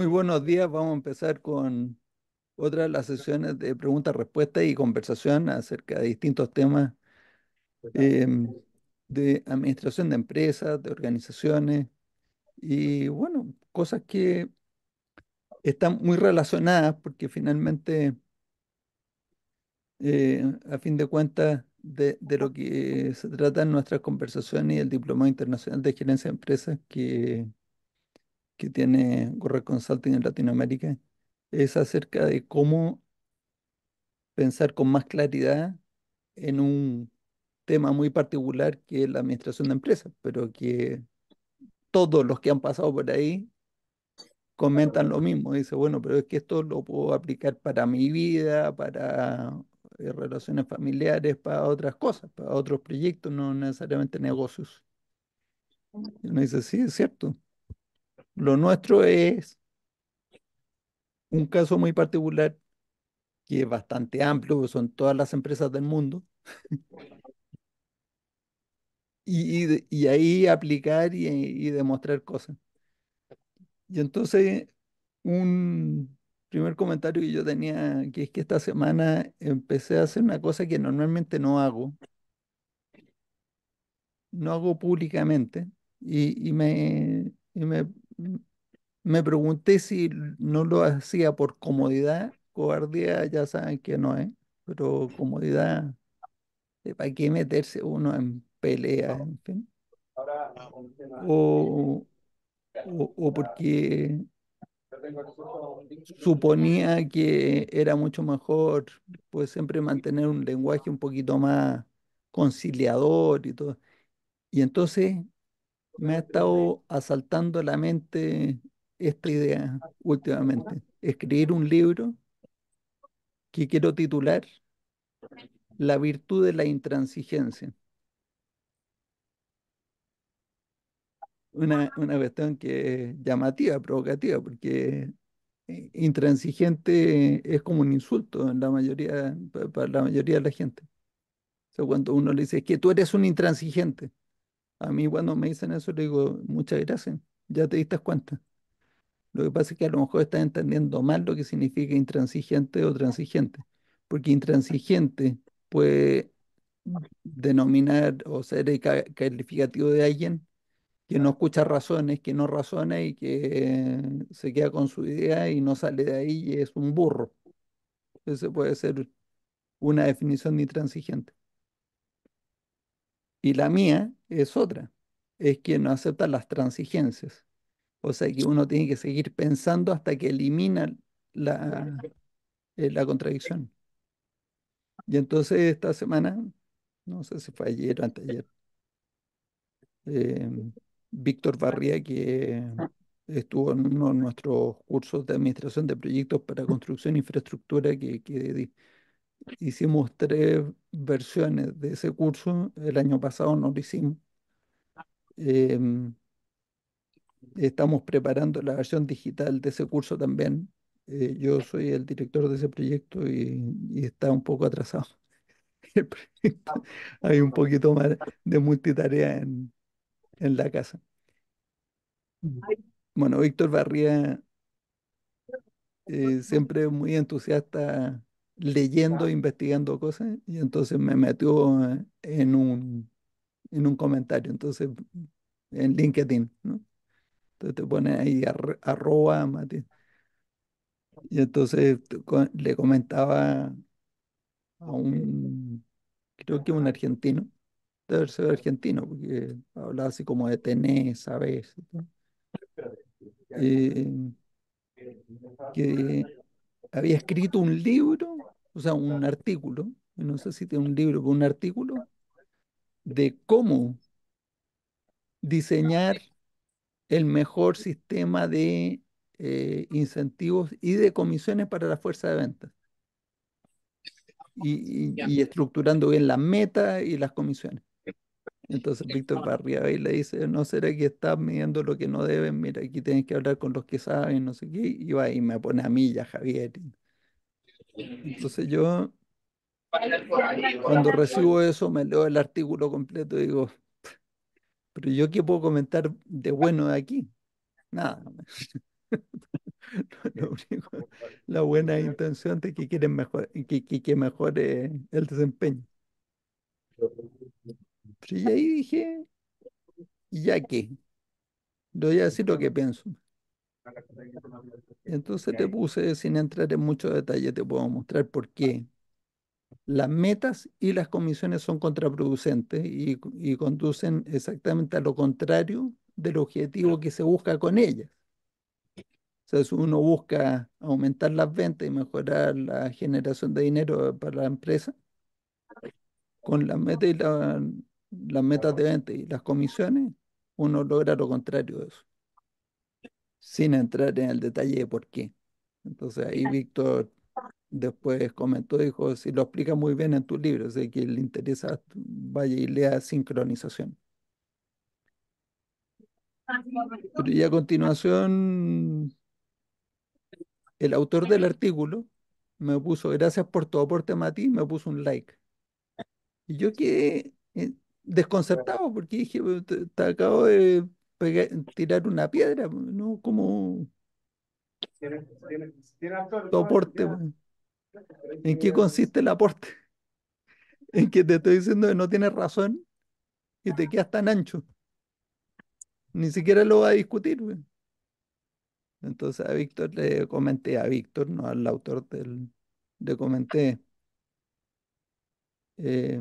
buenos días. Vamos a empezar con otra de las sesiones de preguntas-respuestas y conversación acerca de distintos temas em, de administración de empresas, de organizaciones y, bueno, cosas que están muy relacionadas porque finalmente, a fin de cuentas, de lo que se trata en nuestras conversaciones y el Diplomado Internacional de Gerencia de Empresas que tiene Gorra Consulting en Latinoamérica es acerca de cómo pensar con más claridad en un tema muy particular que es la administración de empresas, pero que todos los que han pasado por ahí comentan lo mismo. Dice, bueno, pero es que esto lo puedo aplicar para mi vida, para relaciones familiares, para otras cosas, para otros proyectos, no necesariamente negocios. Y uno dice, sí, es cierto. Lo nuestro es un caso muy particular que es bastante amplio, que son todas las empresas del mundo, y ahí aplicar y demostrar cosas. Y entonces, un primer comentario que yo tenía, que es que esta semana empecé a hacer una cosa que normalmente no hago públicamente, y me pregunté si no lo hacía por comodidad. Cobardía ya saben que no es, pero comodidad, ¿para qué meterse uno en peleas, en fin? O, o porque suponía que era mucho mejor, pues siempre mantener un lenguaje un poquito más conciliador y todo. Y entonces me ha estado asaltando la mente esta idea últimamente. Escribir un libro que quiero titular La virtud de la intransigencia. Una cuestión que es llamativa, provocativa, porque intransigente es como un insulto en la mayoría, para la mayoría de la gente. O sea, cuando uno le dice, es que tú eres un intransigente. A mí cuando me dicen eso le digo, muchas gracias, ya te diste cuenta. Lo que pasa es que a lo mejor estás entendiendo mal lo que significa intransigente o transigente. Porque intransigente puede denominar o ser el calificativo de alguien que no escucha razones, que no razona y que se queda con su idea y no sale de ahí y es un burro. Ese puede ser una definición de intransigente. Y la mía es otra, es que no acepta las transigencias. O sea que uno tiene que seguir pensando hasta que elimina la, la contradicción. Y entonces esta semana, no sé si fue ayer o anteayer, eh, Víctor Barría, que estuvo en uno de nuestros cursos de administración de proyectos para construcción e infraestructura, hicimos tres versiones de ese curso. El año pasado no lo hicimos. Em, Estamos preparando la versión digital de ese curso también. Yo soy el director de ese proyecto y está un poco atrasado el proyecto. Hay un poquito más de multitarea en la casa. Bueno, Víctor Barría siempre muy entusiasta leyendo, e investigando cosas, y entonces me metió en un comentario, entonces en LinkedIn, ¿no? Entonces te pone ahí arroba Mati. Y entonces le comentaba a creo que un argentino, debe ser argentino, porque hablaba así como de tenés, sabes, y todo, eh, que había escrito un libro, o sea, un artículo, no sé si tiene un libro, pero un artículo de cómo diseñar el mejor sistema de incentivos y de comisiones para la fuerza de ventas y estructurando bien las metas y las comisiones. Entonces Víctor Barriaba y le dice, ¿no será que estás midiendo lo que no deben? Mira, aquí tienes que hablar con los que saben, no sé qué, y va y me pone a mí y a Javier. Entonces yo, cuando recibo eso, me leo el artículo completo y digo, pero yo qué puedo comentar de bueno de aquí, nada. Lo único, la buena intención de que quieren mejor, que mejore el desempeño. Pero y ahí dije, ¿y ya qué? Le voy a decir lo que pienso. Y entonces te puse, sin entrar en mucho detalle, te puedo mostrar por qué las metas y las comisiones son contraproducentes y conducen exactamente a lo contrario del objetivo que se busca con ellas. O sea, si uno busca aumentar las ventas y mejorar la generación de dinero para la empresa, con las metas las metas de venta y las comisiones, uno logra lo contrario de eso, sin entrar en el detalle de por qué. Entonces ahí Víctor después comentó, dijo, si lo explica muy bien en tu libro, o sea, que le interesa, vaya y lea sincronización. Pero ya a continuación, el autor del artículo me puso, gracias por tu aporte, Mati, me puso un like. Y yo quedé desconcertado porque dije, "Pero te acabo de tirar una piedra, pues, ¿no? Como tu aporte, pues. ¿En qué consiste el aporte? En que te estoy diciendo que no tienes razón y te quedas tan ancho. Ni siquiera lo va a discutir, pues". Entonces a Víctor le comenté, a Víctor, no al autor le comenté, eh,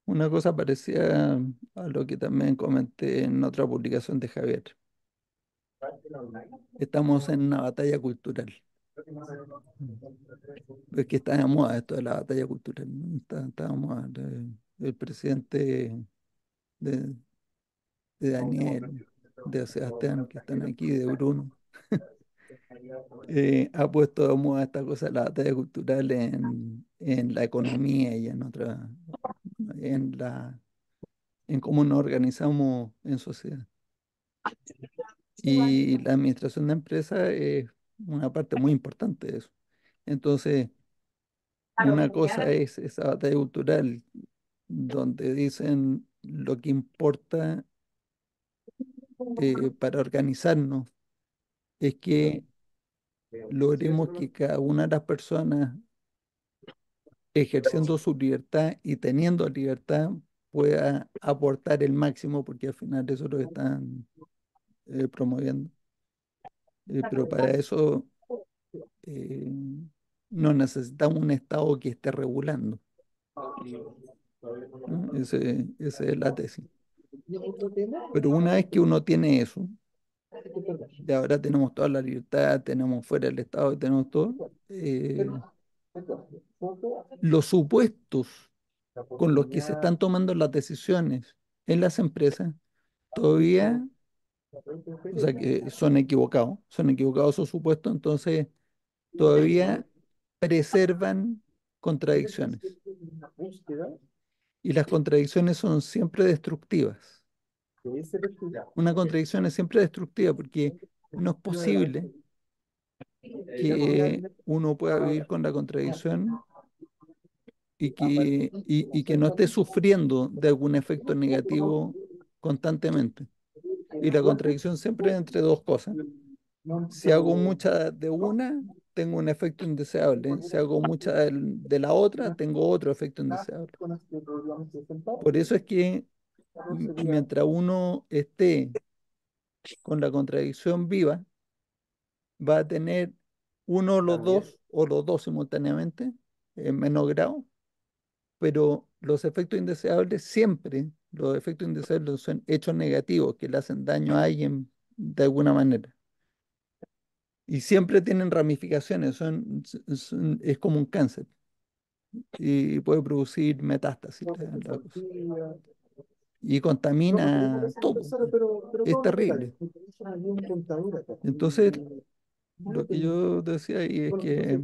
una cosa parecida a lo que también comenté en otra publicación de Javier. Estamos en una batalla cultural. Es que está de moda esto de la batalla cultural, ¿no? Está de moda. El presidente de, de Daniel, de Sebastián, que están aquí, de Bruno, ha puesto de moda esta cosa de la batalla cultural en la economía y en otra, en en cómo nos organizamos en sociedad. Y la administración de empresas es una parte muy importante de eso. Entonces, una cosa es esa batalla cultural donde dicen lo que importa para organizarnos es que logremos que cada una de las personas ejerciendo su libertad y teniendo libertad pueda aportar el máximo, porque al final eso es lo que están promoviendo. Pero para eso eh, no necesitamos un Estado que esté regulando, ¿no? Esa es la tesis. Pero una vez que uno tiene eso, y ahora tenemos toda la libertad, tenemos fuera del Estado, tenemos todo, eh, los supuestos con los que se están tomando las decisiones en las empresas todavía, o sea, que son equivocados esos supuestos, entonces todavía preservan contradicciones. Y las contradicciones son siempre destructivas. Una contradicción es siempre destructiva porque no es posible que uno pueda vivir con la contradicción y que no esté sufriendo de algún efecto negativo constantemente. Y la contradicción siempre es entre dos cosas. Si hago mucha de una, tengo un efecto indeseable. Si hago mucha de la otra, tengo otro efecto indeseable. Por eso es que mientras uno esté con la contradicción viva, va a tener uno o los dos simultáneamente, en menor grado, pero los efectos indeseables siempre, los efectos indeseables son hechos negativos que le hacen daño a alguien de alguna manera. Y siempre tienen ramificaciones, es como un cáncer y puede producir metástasis la cosa. Y contamina todo, es terrible. Entonces, lo que yo decía ahí es que,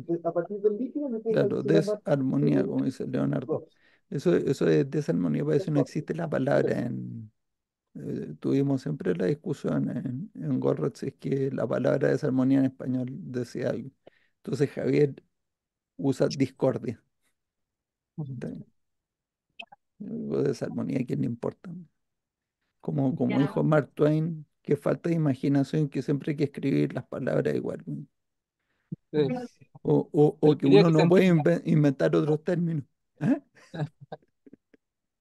claro, desarmonía, como dice Leonardo. Eso de desarmonía, para eso no existe la palabra tuvimos siempre la discusión en Gorrotz, si es que la palabra desarmonía en español decía algo. Entonces Javier usa discordia. ¿Está bien? Algo de desarmonía, ¿a quién le importa? Como dijo Mark Twain, que falta de imaginación, que siempre hay que escribir las palabras igual. Es O el que objetivo uno que se no puede entienda. inventar otros términos. ¿Ah?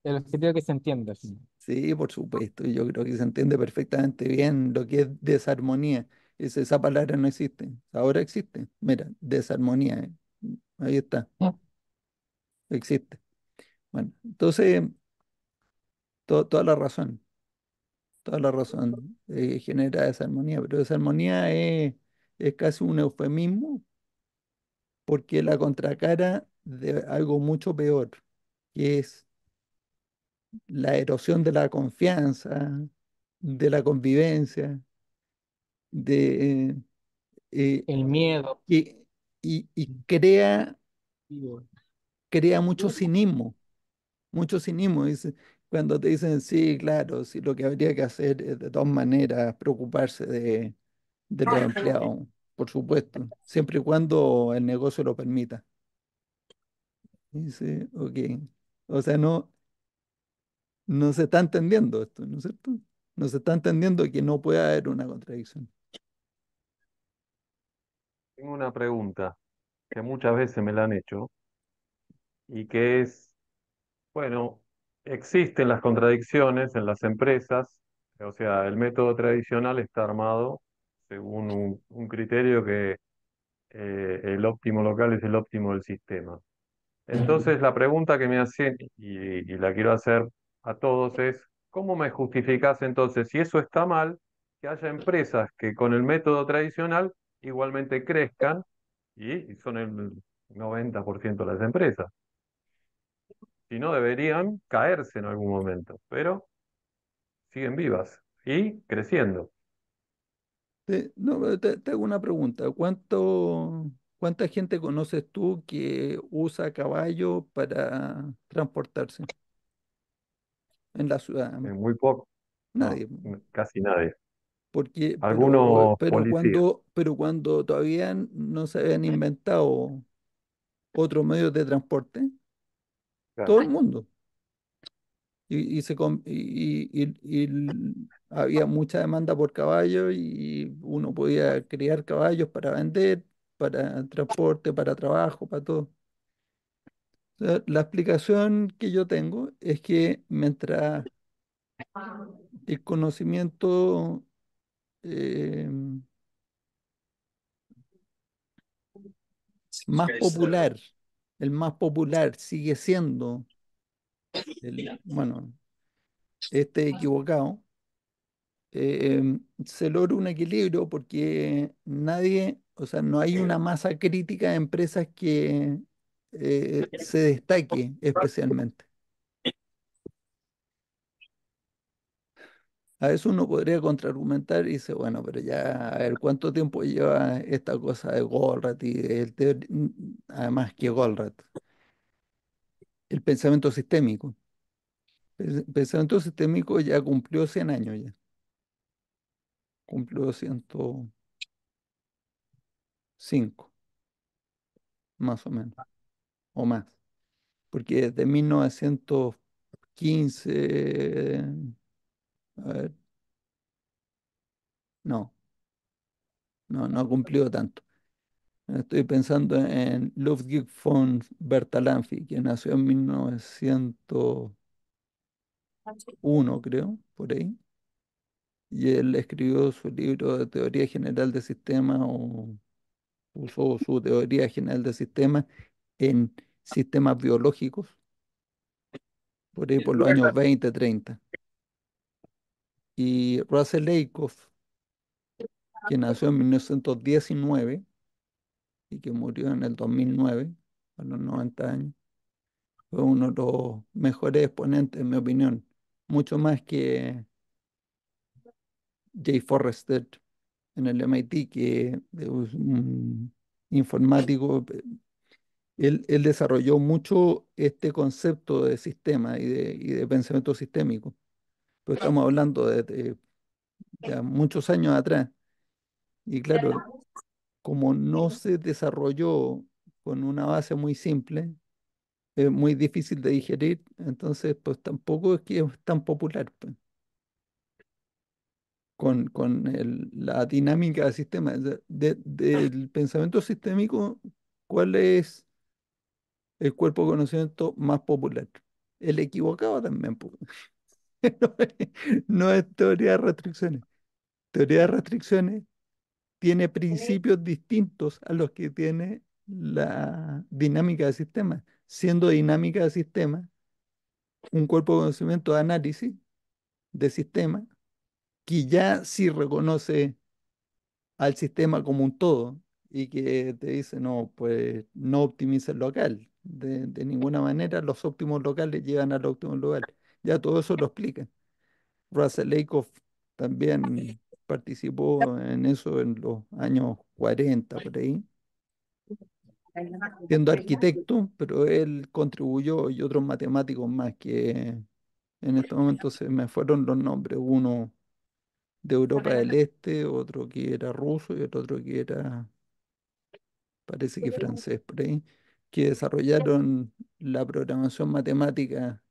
El objetivo que se entienda. Sí. Sí, por supuesto. Yo creo que se entiende perfectamente bien lo que es desarmonía. Esa palabra no existe. Ahora existe. Mira, desarmonía. Ahí está. Existe. Bueno, entonces, toda la razón. Toda la razón. Genera desarmonía. Pero desarmonía es casi un eufemismo porque es la contracara de algo mucho peor, que es la erosión de la confianza, de la convivencia, de, eh, El miedo. y crea mucho cinismo. Cuando te dicen, sí, claro, sí, lo que habría que hacer es de todas maneras preocuparse de los empleados, por supuesto, siempre y cuando el negocio lo permita. Y dice, ok, o sea, no se está entendiendo esto, ¿no es cierto? No se está entendiendo que no puede haber una contradicción. Tengo una pregunta que muchas veces me la han hecho y que es, bueno, existen las contradicciones en las empresas, o sea, el método tradicional está armado según un criterio que el óptimo local es el óptimo del sistema. Entonces, la pregunta que me hacen, y la quiero hacer a todos, es, ¿cómo me justificás entonces, si eso está mal, que haya empresas que con el método tradicional igualmente crezcan y son el 90% de las empresas? Si no, deberían caerse en algún momento, pero siguen vivas y creciendo. No, pero te hago una pregunta. ¿Cuánta gente conoces tú que usa caballo para transportarse en la ciudad? Muy poco, no, Nadie. casi nadie. Pero, Algunos policías, pero cuando todavía no se habían inventado otros medios de transporte, todo el claro. mundo. Había mucha demanda por caballos y uno podía criar caballos para vender, para transporte, para trabajo, para todo. O sea, la explicación que yo tengo es que mientras el conocimiento eh, más popular, el más popular sigue siendo bueno, este equivocado, se logra un equilibrio porque nadie, o sea, no hay una masa crítica de empresas que se destaque especialmente. A eso uno podría contraargumentar y dice, bueno, pero ya, a ver, ¿cuánto tiempo lleva esta cosa de Goldratt y además que Goldratt? El pensamiento sistémico. El pensamiento sistémico ya cumplió 100 años ya, cumplió 105 más o menos, o más. Porque desde 1915, a ver, no, no ha cumplido tanto. Estoy pensando en Ludwig von Bertalanffy, que nació en 1901, creo, por ahí, y él escribió su libro de Teoría General de Sistemas o usó su teoría general de sistemas en sistemas biológicos, por ahí por los años 20, 30. Y Russell Lakoff, que nació en 1919 y que murió en el 2009, a los 90 años, fue uno de los mejores exponentes, en mi opinión, mucho más que Jay Forrester en el MIT, que es un informático. Él desarrolló mucho este concepto de sistema y de pensamiento sistémico, pero estamos hablando de ya muchos años atrás. Y claro, como no se desarrolló con una base muy simple, es muy difícil de digerir, entonces pues tampoco es que es tan popular, pues, la dinámica del sistema. Del pensamiento sistémico, ¿cuál es el cuerpo de conocimiento más popular? El equivocado también, po. No no es teoría de restricciones. Teoría de restricciones tiene principios distintos a los que tiene la dinámica del sistema, siendo dinámica del sistema un cuerpo de conocimiento de análisis de sistema que ya sí reconoce al sistema como un todo y que te dice, no, pues no optimiza el local. De ninguna manera los óptimos locales llegan al óptimo local. Ya todo eso lo explica. Russell Lakoff también participó en eso en los años 40 por ahí, siendo arquitecto, pero él contribuyó y otros matemáticos más que en este momento se me fueron los nombres, uno de Europa del Este, otro que era ruso y el otro que era, parece que francés por ahí, que desarrollaron la programación matemática,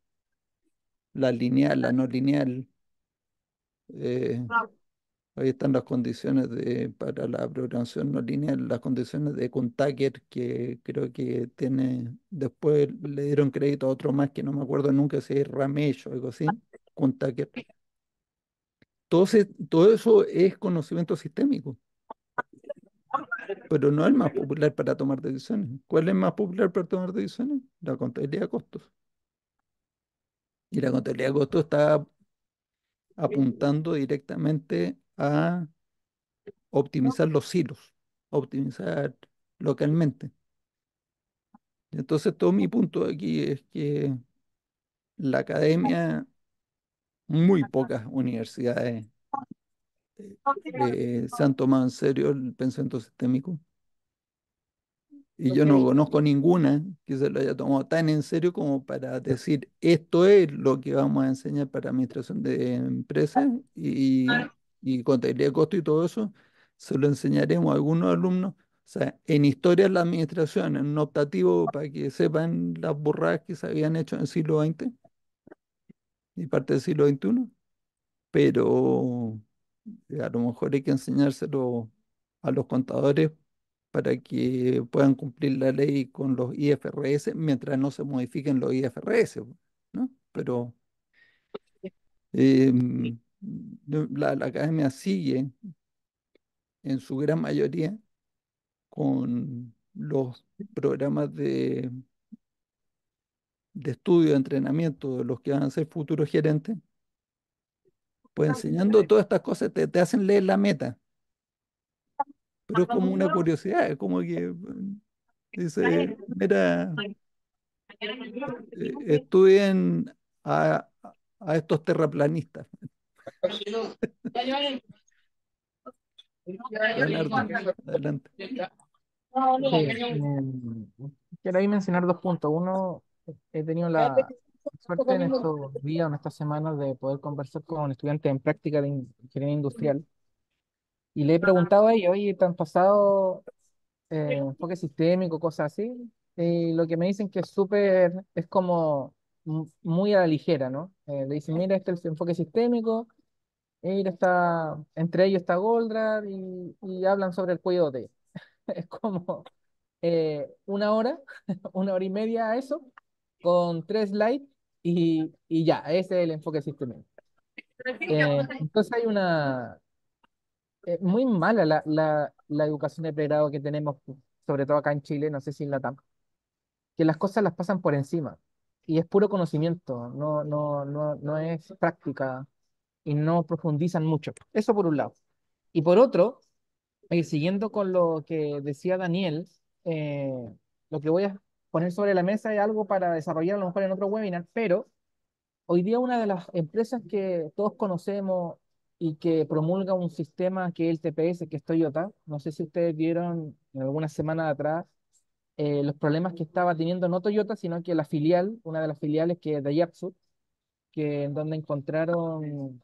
la lineal, la no lineal. eh, Ahí están las condiciones para la programación no lineal, las condiciones de Kuhn-Tucker, que creo que tiene, después le dieron crédito a otro más que no me acuerdo nunca si es Ramesh o algo así, Kuhn-Tucker. Todo eso es conocimiento sistémico, pero no es el más popular para tomar decisiones. ¿Cuál es el más popular para tomar decisiones? La contabilidad de costos. Y la contabilidad de costos está apuntando directamente a optimizar los silos, optimizar localmente. Entonces, todo mi punto aquí es que la academia, muy pocas universidades se han tomado en serio el pensamiento sistémico. Y yo no conozco ninguna que se lo haya tomado tan en serio como para decir, esto es lo que vamos a enseñar para administración de empresas y contabilidad de costo y todo eso. Se lo enseñaremos a algunos alumnos. O sea, en historia de la administración, en un optativo para que sepan las burradas que se habían hecho en el siglo XX y parte del siglo XXI, pero a lo mejor hay que enseñárselo a los contadores para que puedan cumplir la ley con los IFRS mientras no se modifiquen los IFRS, ¿no? Pero la academia sigue en su gran mayoría con los programas de estudio, de entrenamiento de los que van a ser futuros gerentes, pues enseñando todas estas cosas te hacen leer la meta, pero es como una curiosidad, es como que dice, mira, estudien a estos terraplanistas. Leonardo, adelante. Sí, quiero ahí mencionar dos puntos. Uno, he tenido la suerte en estos días, en estas semanas, de poder conversar con estudiantes en práctica de ingeniería industrial. Y le he preguntado a ellos, oye, ¿te han pasado enfoque sistémico, cosas así? Y lo que me dicen que es súper, es como muy a la ligera, ¿no? Le dicen, mira, este es el enfoque sistémico, mira, está, entre ellos está Goldratt y hablan sobre el cuello de botella. Es como una hora, una hora y media a eso, con tres slides y ya, ese es el enfoque sistémico. Entonces hay una, muy mala la educación de pregrado que tenemos, sobre todo acá en Chile, no sé si en Latam, que las cosas las pasan por encima y es puro conocimiento, no es práctica y no profundizan mucho. Eso por un lado. Y por otro, siguiendo con lo que decía Daniel, eh, lo que voy a poner sobre la mesa es algo para desarrollar a lo mejor en otro webinar, pero hoy día una de las empresas que todos conocemos y que promulga un sistema que es el TPS, que es Toyota, no sé si ustedes vieron en algunas semanas atrás los problemas que estaba teniendo no Toyota, sino que la filial, una de las filiales que es Daihatsu, que en donde encontraron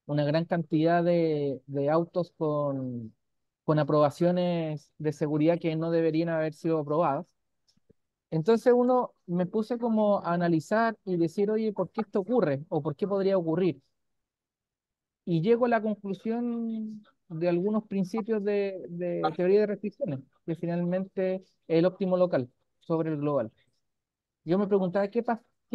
una gran cantidad de autos con aprobaciones de seguridad que no deberían haber sido aprobadas. Entonces uno me puse como a analizar y decir, oye, ¿por qué esto ocurre? ¿O por qué podría ocurrir? y llego a la conclusión de algunos principios de teoría de restricciones, que finalmente es el óptimo local sobre el global. Yo me preguntaba qué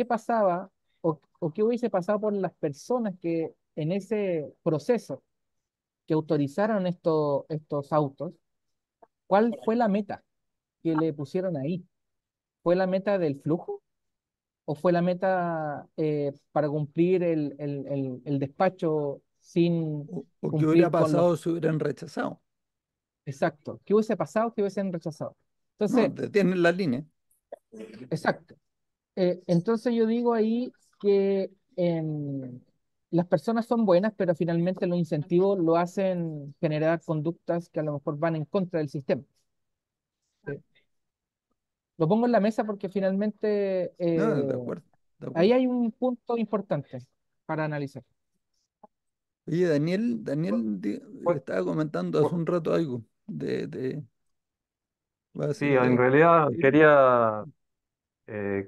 pasaba o qué hubiese pasado por las personas que en ese proceso que autorizaron estos autos, ¿cuál fue la meta que le pusieron ahí? ¿Fue la meta del flujo o fue la meta para cumplir el despacho sin O qué hubiera cumplir con los... pasado si hubieran rechazado. Exacto. ¿Qué hubiese pasado? ¿Qué hubiesen rechazado? No, Entonces, detienen la línea. exacto. Entonces yo digo ahí que las personas son buenas, pero finalmente los incentivos lo hacen generar conductas que a lo mejor van en contra del sistema. ¿Sí? Lo pongo en la mesa porque finalmente No, de acuerdo, de ahí acuerdo. hay un punto importante para analizar. Oye, Daniel Pues, estaba comentando hace pues, un rato algo va a sí, ser en de realidad Halo. quería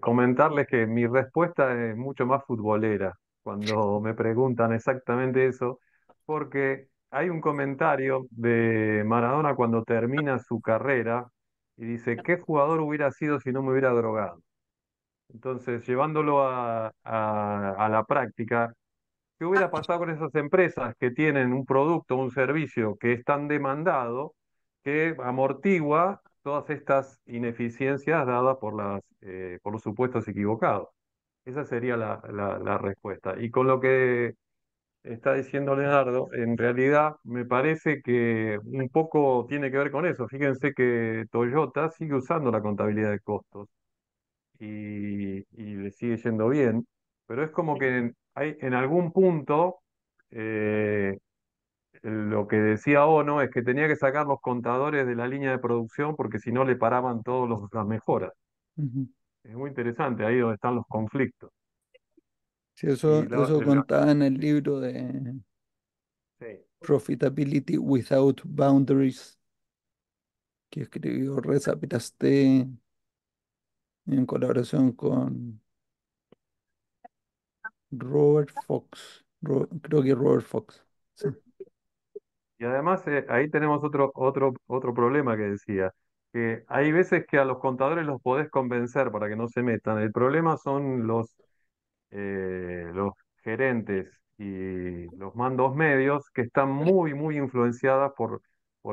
comentarles que mi respuesta es mucho más futbolera cuando me preguntan exactamente eso, porque hay un comentario de Maradona cuando termina su carrera y dice, ¿qué jugador hubiera sido si no me hubiera drogado? Entonces, llevándolo a la práctica, ¿qué hubiera pasado con esas empresas que tienen un producto o un servicio que es tan demandado que amortigua todas estas ineficiencias dadas por los supuestos equivocados? Esa sería la respuesta. Y con lo que está diciendo Leonardo, en realidad me parece que un poco tiene que ver con eso. Fíjense que Toyota sigue usando la contabilidad de costos y le sigue yendo bien, pero es como que en algún punto eh, lo que decía Ono es que tenía que sacar los contadores de la línea de producción porque si no le paraban todas las mejoras. Ujú. Es muy interesante ahí donde están los conflictos. Sí, Y eso contaba en el libro de sí. Profitability Without Boundaries que escribió Reza Piraste en colaboración con Robert Fox. Creo que Robert Fox. Sí. Y además ahí tenemos otro problema que decía, que hay veces que a los contadores los podés convencer para que no se metan. El problema son los gerentes y los mandos medios que están muy influenciadas por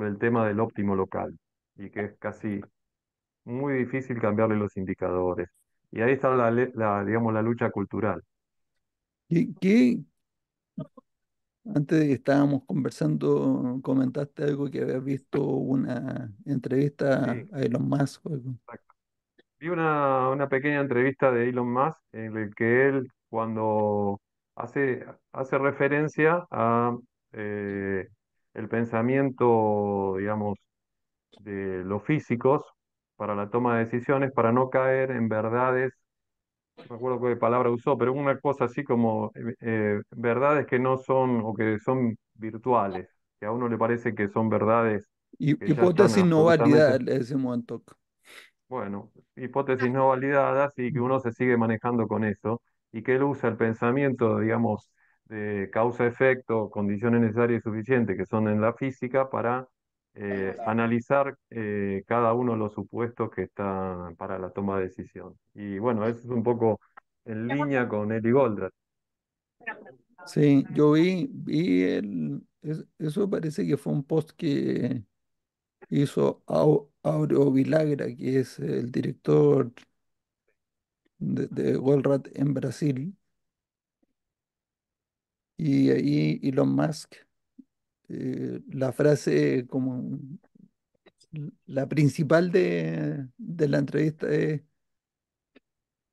el tema del óptimo local y que es casi muy difícil cambiarle los indicadores. Y ahí está digamos, la lucha cultural. ¿Qué, antes de que estábamos conversando, comentaste algo que habías visto una entrevista Sí, a Elon Musk o algo. exacto. Vi una pequeña entrevista de Elon Musk en el que él, cuando hace referencia a eh, el pensamiento, digamos, de los físicos para la toma de decisiones, para no caer en verdades, no me acuerdo qué palabra usó, pero una cosa así como verdades que no son o que son virtuales, que a uno le parece que son verdades que ya están Hipótesis no absolutamente, válida, le decimos en TOC. bueno, hipótesis no validadas y que uno se sigue manejando con eso y que él usa el pensamiento, digamos, de causa-efecto, condiciones necesarias y suficientes que son en la física para analizar cada uno de los supuestos que están para la toma de decisión. Y bueno, eso es un poco en línea con Eli Goldratt. Sí, yo vi eso parece que fue un post que hizo Aureo Vilagra, que es el director de Goldratt en Brasil, y ahí Elon Musk, la frase como la principal de la entrevista es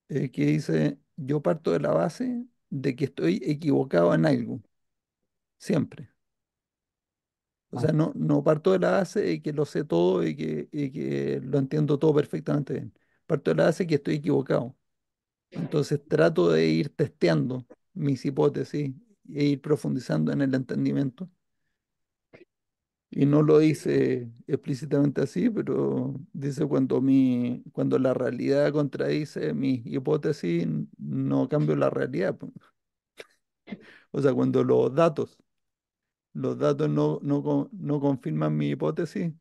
que dice, yo parto de la base de que estoy equivocado en algo, siempre. O sea, no parto de la base de que lo sé todo y que lo entiendo todo perfectamente bien. Parto de la base de que estoy equivocado. Entonces trato de ir testeando mis hipótesis e ir profundizando en el entendimiento. Y no lo dice explícitamente así, pero dice cuando la realidad contradice mis hipótesis, no cambio la realidad, po. O sea, cuando los datos los datos no confirman mi hipótesis,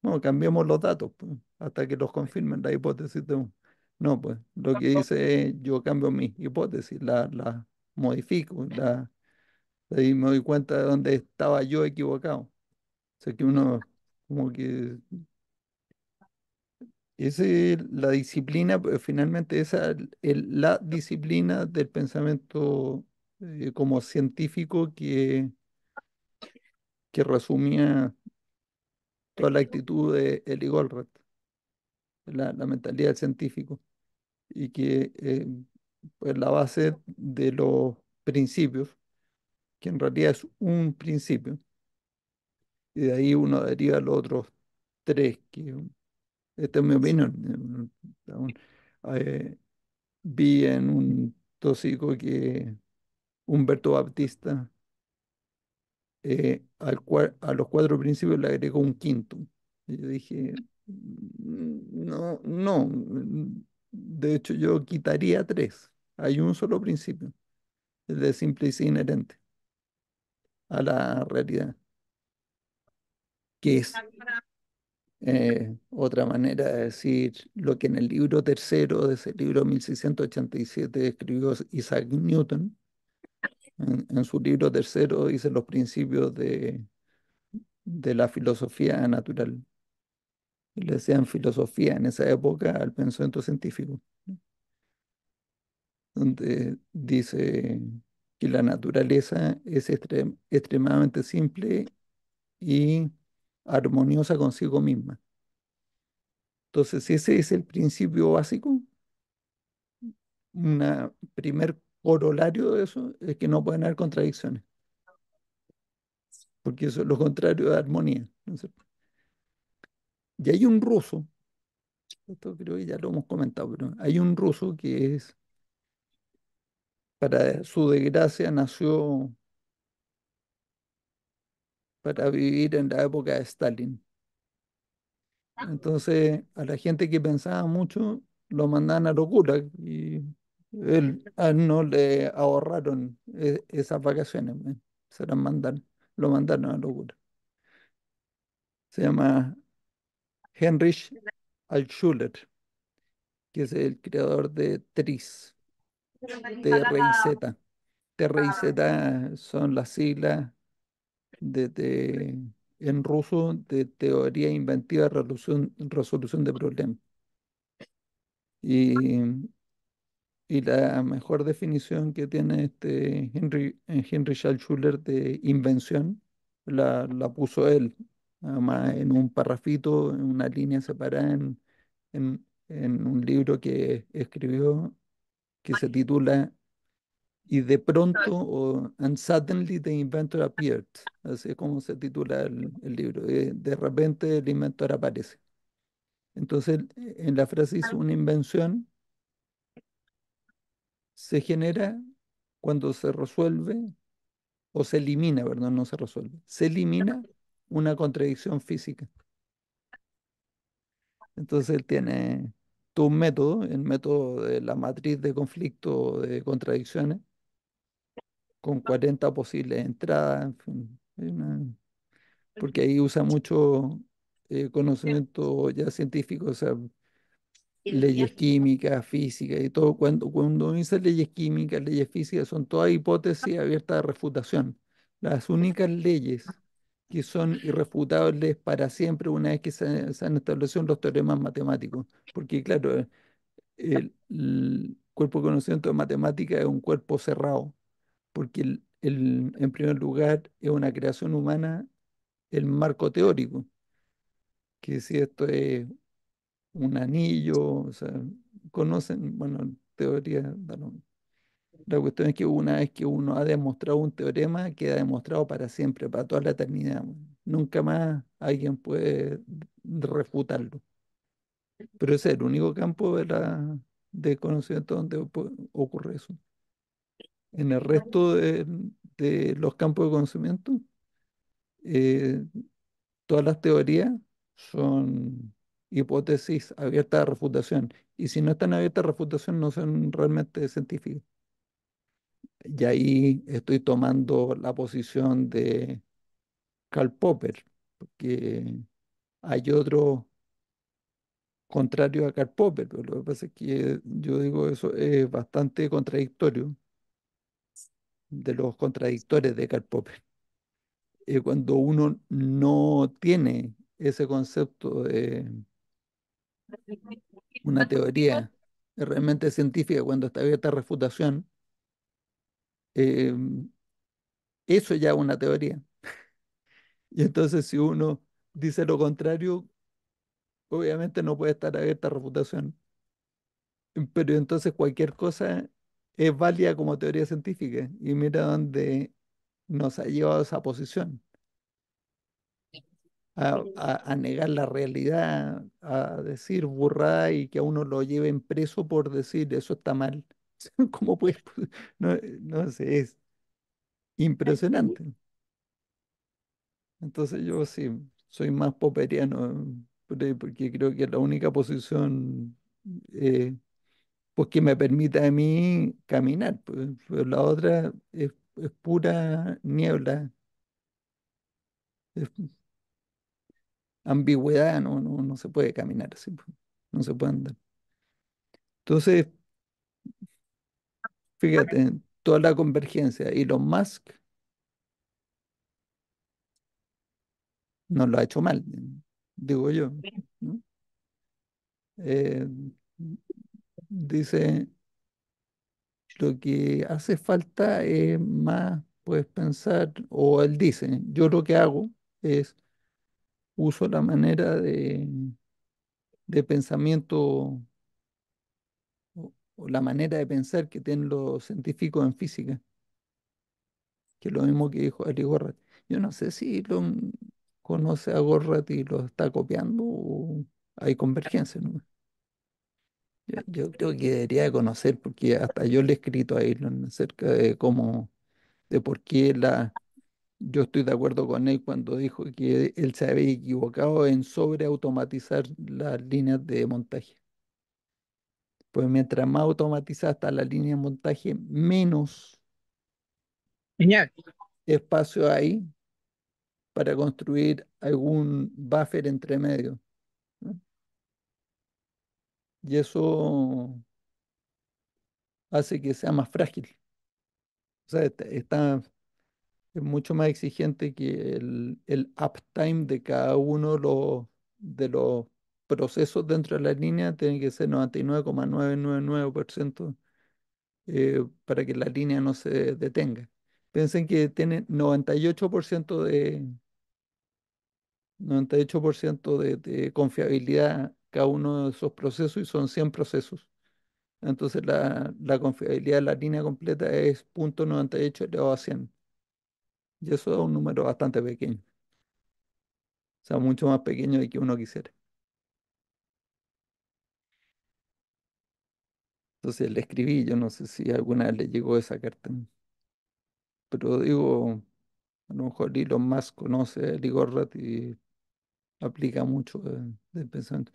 no, cambiemos los datos pues, hasta que los confirmen la hipótesis de uno. No, pues lo que dice es yo cambio mi hipótesis, la modifico, ahí me doy cuenta de dónde estaba yo equivocado. O sea que uno como que la disciplina, pues, finalmente esa la disciplina del pensamiento como científico que resumía toda la actitud de Eli Goldratt, la mentalidad del científico, y que pues la base de los principios, que en realidad es un principio, y de ahí uno deriva los otros tres, que esta es mi opinión. Aún, eh, vi en un tóxico que Humberto Baptista a los cuatro principios le agregó un quinto. Y yo dije, no, no, de hecho yo quitaría tres. Hay un solo principio, el de simplicidad inherente a la realidad, que es otra manera de decir lo que en el libro tercero de ese libro 1687 escribió Isaac Newton. En su libro tercero dice los principios de la filosofía natural. Y le decían filosofía en esa época al pensamiento científico, donde dice que la naturaleza es extremadamente simple y armoniosa consigo misma. Entonces, si ese es el principio básico, un primer corolario de eso es que no pueden haber contradicciones, porque eso es lo contrario de armonía, ¿no es cierto? Y hay un ruso, esto creo que ya lo hemos comentado, pero hay un ruso que es, para su desgracia, nació para vivir en la época de Stalin. Entonces, a la gente que pensaba mucho, lo mandaban a locura y a él no le ahorraron esas vacaciones, se las mandaron, lo mandaron a locura. Se llama Heinrich Altschuler, que es el creador de TRIZ, TRIZ. TRIZ son las siglas en ruso de Teoría Inventiva de Resolución de Problemas. Y, y la mejor definición que tiene Henry Altschuler de invención la puso él, además en un parrafito, en una línea separada en un libro que escribió que se titula Y de pronto, o And Suddenly the Inventor Appeared, así es como se titula el libro. De repente el inventor aparece. Entonces, en la frase dice, una invención se genera cuando se resuelve, o se elimina, perdón, no se resuelve, se elimina una contradicción física. Entonces, él tiene todo un método, el método de la matriz de conflicto de contradicciones, con 40 posibles entradas, en fin, porque ahí usa mucho conocimiento ya científico, o sea, leyes químicas, físicas y todo. Cuando uno dice leyes químicas, leyes físicas, son todas hipótesis abiertas a refutación. Las únicas leyes que son irrefutables para siempre una vez que se han establecido los teoremas matemáticos. Porque claro, el cuerpo de conocimiento de matemática es un cuerpo cerrado, porque en primer lugar es una creación humana el marco teórico, que si esto es un anillo, o sea, conocen, bueno, teoría, da lo mismo. La cuestión es que una vez que uno ha demostrado un teorema, queda demostrado para siempre, para toda la eternidad. Nunca más alguien puede refutarlo. Pero ese es el único campo de conocimiento donde ocurre eso. En el resto de los campos de conocimiento, eh, todas las teorías son hipótesis abiertas a refutación. Y si no están abiertas a refutación, no son realmente científicas. Y ahí estoy tomando la posición Karl Popper, porque hay otro contrario a Karl Popper, pero lo que pasa es que yo digo eso es bastante contradictorio de los contradictores de Karl Popper. Cuando uno no tiene ese concepto de una teoría realmente científica, cuando está abierta a refutación, eh, eso ya es una teoría. Y entonces si uno dice lo contrario, obviamente no puede estar abierta a refutación. Pero entonces cualquier cosa es válida como teoría científica. Y mira dónde nos ha llevado a esa posición, a negar la realidad, a decir burrada y que a uno lo lleven preso por decir eso está mal. ¿Cómo puedes? No, no sé, es impresionante. Entonces yo sí, soy más popperiano, porque creo que es la única posición eh, pues que me permite a mí caminar. Pues la otra es pura niebla, es ambigüedad, no se puede caminar así, pues, no se puede andar. Entonces, fíjate, toda la convergencia, Elon Musk no lo ha hecho mal, digo yo, ¿no? Eh, dice, lo que hace falta es más, pues pensar, o él dice, yo lo que hago es uso la manera de pensamiento o la manera de pensar que tienen los científicos en física, que es lo mismo que dijo Ari Gorrat. Yo no sé si lo conoce a Gorrat y lo está copiando o hay convergencia, ¿no? Yo creo que debería de conocer, porque hasta yo le he escrito a Elon acerca de cómo, de por qué yo estoy de acuerdo con él cuando dijo que él se había equivocado en sobreautomatizar las líneas de montaje. Pues mientras más automatizada está la línea de montaje, menos Genial. espacio hay para construir algún buffer entre medio, ¿no? Y eso hace que sea más frágil. O sea, es mucho más exigente que el uptime de cada uno de los procesos dentro de la línea tiene que ser 99,999% para que la línea no se detenga. Piensen que tiene 98% de confiabilidad cada uno de esos procesos y son 100 procesos. Entonces la confiabilidad de la línea completa es 0,98 elevado a 100. Y eso es un número bastante pequeño. O sea, mucho más pequeño de que uno quisiera. Entonces le escribí, yo no sé si alguna vez le llegó esa carta, pero digo, a lo mejor Elon Musk conoce a Lee Gorrat y aplica mucho del pensamiento.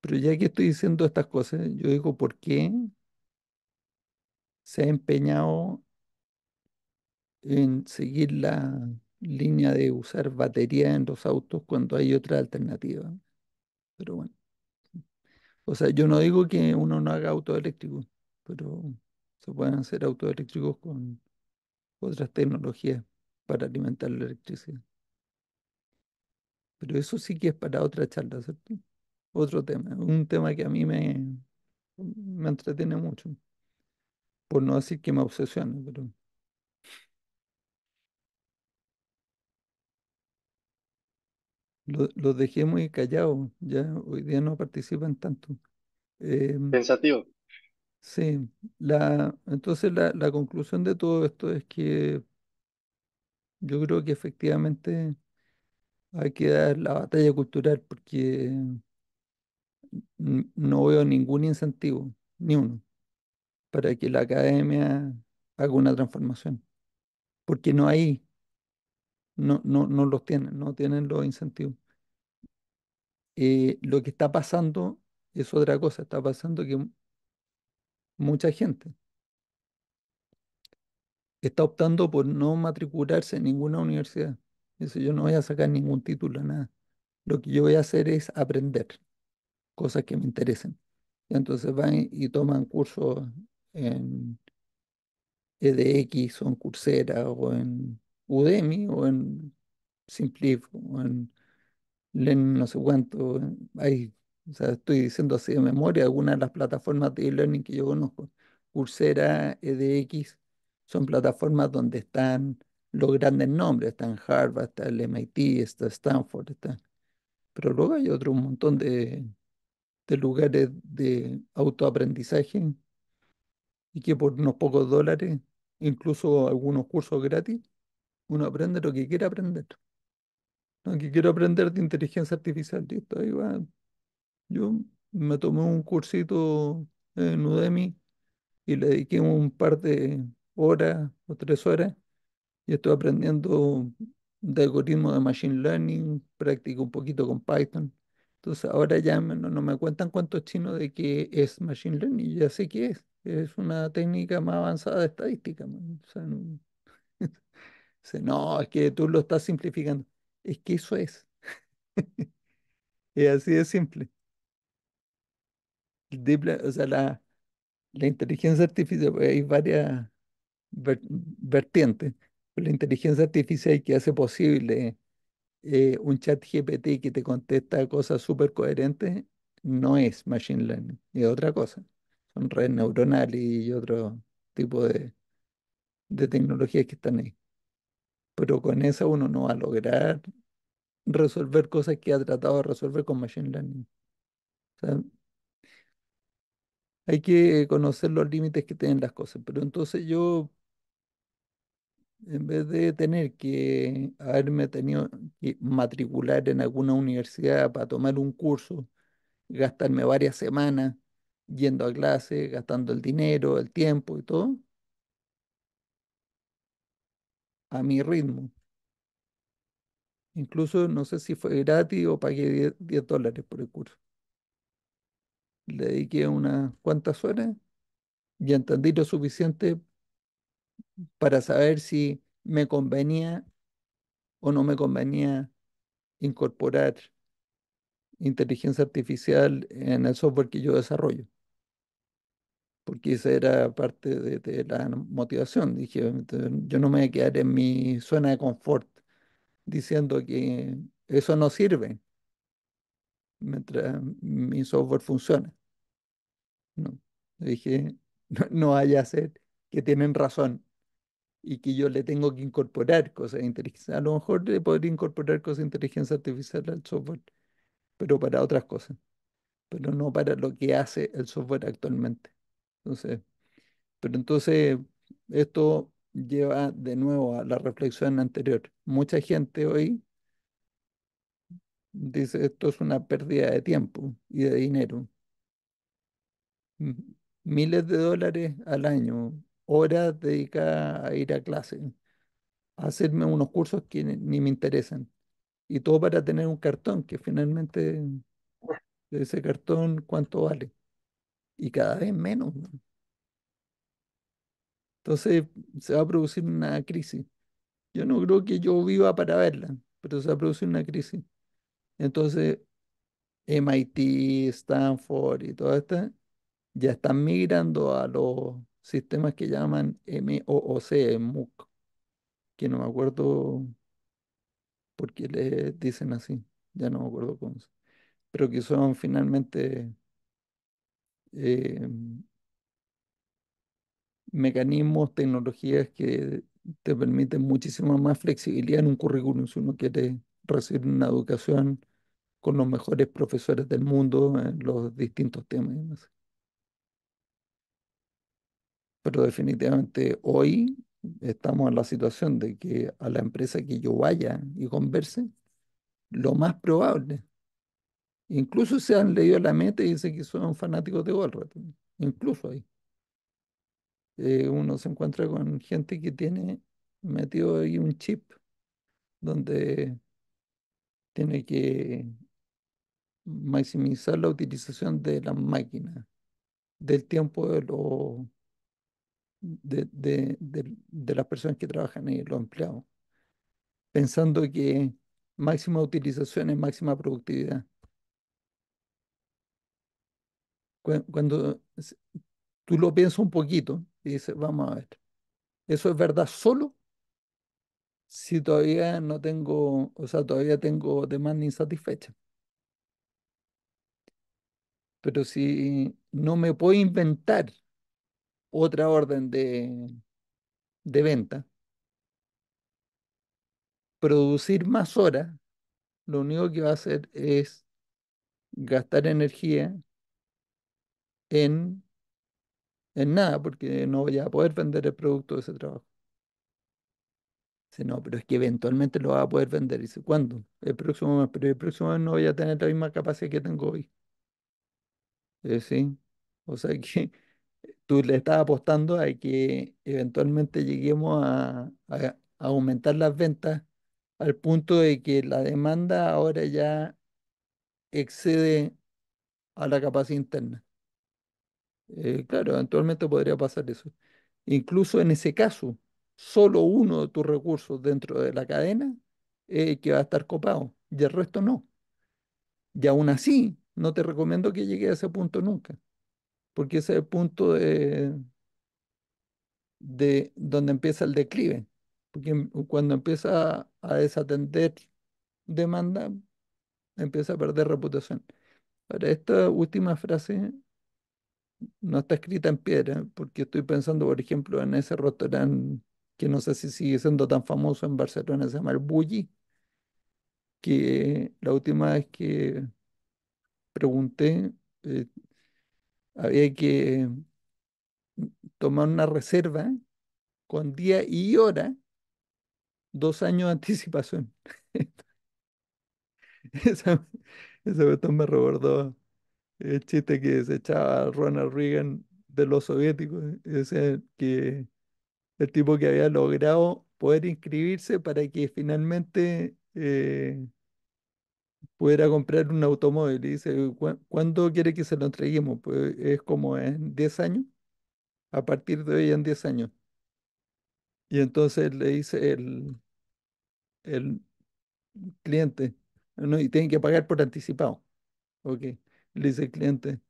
Pero ya que estoy diciendo estas cosas, yo digo, ¿por qué se ha empeñado en seguir la línea de usar batería en los autos cuando hay otra alternativa? Pero bueno, o sea, yo no digo que uno no haga autos eléctricos, pero se pueden hacer autos eléctricos con otras tecnologías para alimentar la electricidad. Pero eso sí que es para otra charla, ¿cierto? Otro tema, un tema que a mí me entretiene mucho, por no decir que me obsesiona, pero los dejé muy callados, ya hoy día no participan tanto. Eh, Pensativo. sí, entonces la conclusión de todo esto es que yo creo que efectivamente hay que dar la batalla cultural porque no veo ningún incentivo, ni uno, para que la academia haga una transformación, porque no los tienen, no tienen los incentivos. Lo que está pasando es otra cosa, está pasando que mucha gente está optando por no matricularse en ninguna universidad. Eso yo no voy a sacar ningún título, nada. Lo que yo voy a hacer es aprender cosas que me interesen. Y entonces van y toman cursos en edX o en Coursera o en Udemy o en Simplif o en Learn no sé cuánto. Hay, o sea, estoy diciendo así de memoria algunas de las plataformas de e-learning que yo conozco. Coursera, edX, son plataformas donde están los grandes nombres. Está en Harvard, está el MIT, está Stanford, está. Pero luego hay otro un montón de lugares de autoaprendizaje y que por unos pocos dólares, incluso algunos cursos gratis, uno aprende lo que quiere aprender. ¿No? Que quiero aprender de inteligencia artificial, listo, ahí va. Yo me tomé un cursito en Udemy y le dediqué un par de horas o 3 horas y estoy aprendiendo de algoritmos de Machine Learning, practico un poquito con Python. Entonces ahora ya no me cuentan cuentos chinos de qué es Machine Learning, ya sé qué es. Es una técnica más avanzada de estadística, man. O sea, no, no, es que tú lo estás simplificando. Es que eso es. Es así de simple. O sea, la inteligencia artificial, pues, hay varias vertientes. La inteligencia artificial que hace posible un chat GPT que te contesta cosas súper coherentes, no es machine learning, es otra cosa. Son redes neuronales y otro tipo de tecnologías que están ahí. Pero con esa uno no va a lograr resolver cosas que ha tratado de resolver con machine learning. O sea, hay que conocer los límites que tienen las cosas. Pero entonces yo, en vez de tener que haberme tenido que matricular en alguna universidad para tomar un curso, gastarme varias semanas yendo a clase, gastando el dinero, el tiempo y todo, a mi ritmo. Incluso no sé si fue gratis o pagué $10 por el curso. Le dediqué unas cuantas horas y entendí lo suficiente para saber si me convenía o no me convenía incorporar inteligencia artificial en el software que yo desarrollo, porque esa era parte de la motivación. Dije, yo no me voy a quedar en mi zona de confort diciendo que eso no sirve mientras mi software funciona. No. Dije, no vaya a ser que tienen razón y que yo le tengo que incorporar cosas de inteligencia. A lo mejor le podría incorporar cosas de inteligencia artificial al software, pero para otras cosas, pero no para lo que hace el software actualmente. Entonces, pero entonces esto lleva de nuevo a la reflexión anterior. Mucha gente hoy dice esto es una pérdida de tiempo y de dinero. M- Miles de dólares al año, horas dedicadas a ir a clase, a hacerme unos cursos que ni me interesan. Y todo para tener un cartón, que finalmente ese cartón, ¿cuánto vale? Y cada vez menos, ¿no? Entonces se va a producir una crisis. Yo no creo que yo viva para verla, pero se va a producir una crisis. Entonces MIT, Stanford y todas estas ya están migrando a los sistemas que llaman MOOC, MOOC, que no me acuerdo por qué le dicen así, ya no me acuerdo cómo es, pero que son finalmente eh, mecanismos, tecnologías que te permiten muchísima más flexibilidad en un currículum si uno quiere recibir una educación con los mejores profesores del mundo en los distintos temas y demás. Pero definitivamente hoy estamos en la situación de que a la empresa que yo vaya y converse, lo más probable, incluso se han leído la meta y dicen que son fanáticos de Walrat, incluso ahí. Uno se encuentra con gente que tiene metido ahí un chip donde tiene que maximizar la utilización de las máquinas, del tiempo de las personas que trabajan ahí, los empleados. pensando que máxima utilización es máxima productividad. Cuando tú lo piensas un poquito y dices, vamos a ver, ¿eso es verdad solo si todavía no tengo, o sea, todavía tengo demanda insatisfecha? Pero si no me puedo inventar otra orden de venta, producir más horas, lo único que va a hacer es gastar energía en, en nada, porque no voy a poder vender el producto de ese trabajo. Dice, no, pero es que eventualmente lo va a poder vender. Dice, ¿cuándo? El próximo mes, pero el próximo mes no voy a tener la misma capacidad que tengo hoy. Sí. O sea que tú le estás apostando a que eventualmente lleguemos a aumentar las ventas al punto de que la demanda ahora ya excede a la capacidad interna. Claro, eventualmente podría pasar eso. Incluso en ese caso, solo uno de tus recursos dentro de la cadena que va a estar copado y el resto no. Y aún así, no te recomiendo que llegue a ese punto nunca, porque ese es el punto de donde empieza el declive. Porque cuando empieza a desatender demanda, empieza a perder reputación. Ahora, esta última frase no está escrita en piedra, porque estoy pensando, por ejemplo, en ese restaurante que no sé si sigue siendo tan famoso en Barcelona, se llama el Bulli, que la última vez que pregunté, eh, había que tomar una reserva con día y hora, 2 años de anticipación. Esa, esa cuestión me recordó el chiste que se echaba Ronald Reagan de los soviéticos, ese que el tipo que había logrado poder inscribirse para que finalmente pudiera comprar un automóvil. Y dice, ¿Cuándo quiere que se lo entreguemos? Pues es como en 10 años, a partir de hoy en 10 años. Y entonces le dice el cliente, no, y tienen que pagar por anticipado. Ok, le dice el cliente,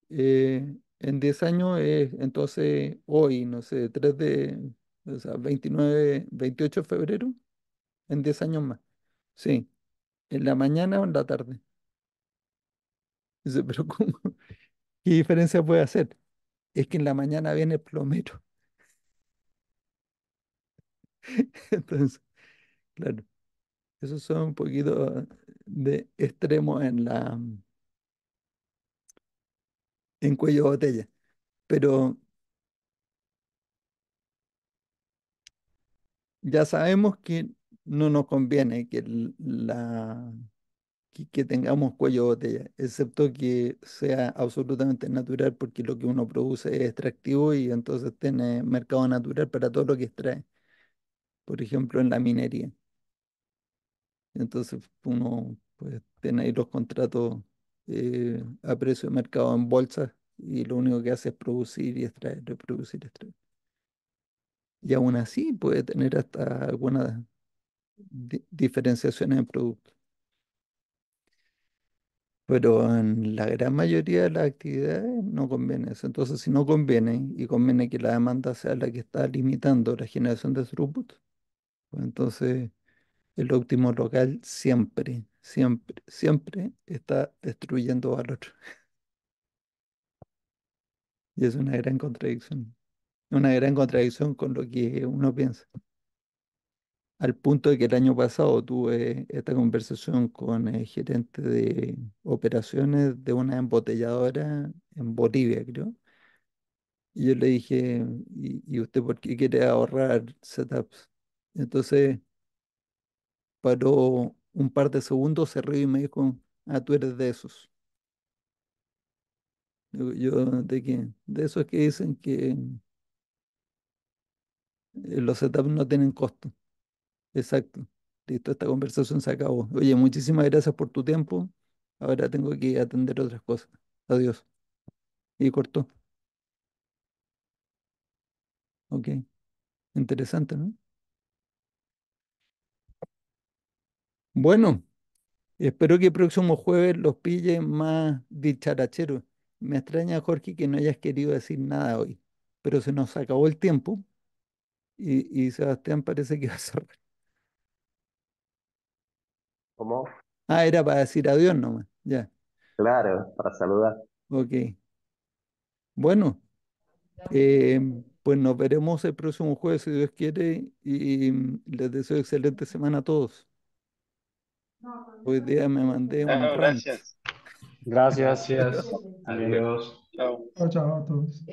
en 10 años es entonces hoy, no sé, o sea, 29, 28 de febrero, en 10 años más. Sí, ¿en la mañana o en la tarde? Dice, pero ¿cómo? ¿Qué diferencia puede hacer? Es que en la mañana viene el plomero. Entonces, claro, esos son un poquito de extremos en cuello de botella. Pero ya sabemos que no nos conviene que tengamos cuello de botella, excepto que sea absolutamente natural, porque lo que uno produce es extractivo y entonces tiene mercado natural para todo lo que extrae, por ejemplo, en la minería. Entonces uno pues tiene ahí los contratos a precio de mercado en bolsa y lo único que hace es producir y extraer, reproducir, extraer. Y aún así puede tener hasta algunas diferenciaciones en productos. Pero en la gran mayoría de las actividades no conviene eso. Entonces, si no conviene y conviene que la demanda sea la que está limitando la generación de throughput, pues entonces el óptimo local siempre, siempre, siempre está destruyendo valor. Y es una gran contradicción. Una gran contradicción con lo que uno piensa. Al punto de que el año pasado tuve esta conversación con el gerente de operaciones de una embotelladora en Bolivia, creo. Y yo le dije, ¿y usted por qué quiere ahorrar setups? Entonces paró un par de segundos, se rió y me dijo, ah, tú eres de esos. Digo, yo, ¿de quién? De esos que dicen que los setups no tienen costo. Exacto. Listo, esta conversación se acabó. Oye, muchísimas gracias por tu tiempo. Ahora tengo que atender otras cosas. Adiós. Y cortó. Ok. Interesante, ¿no? Bueno, espero que el próximo jueves los pille más dicharacheros. Me extraña, Jorge, que no hayas querido decir nada hoy, pero se nos acabó el tiempo y Sebastián parece que va a cerrar. ¿Cómo? Ah, era para decir adiós nomás. Ya, Claro, para saludar. ok. Bueno, eh, pues nos veremos el próximo jueves, si Dios quiere, y les deseo excelente semana a todos. Hoy día me mandé un Chao, rant. gracias. Gracias. Gracias. También. Adiós. Chao. Chao, chao a todos.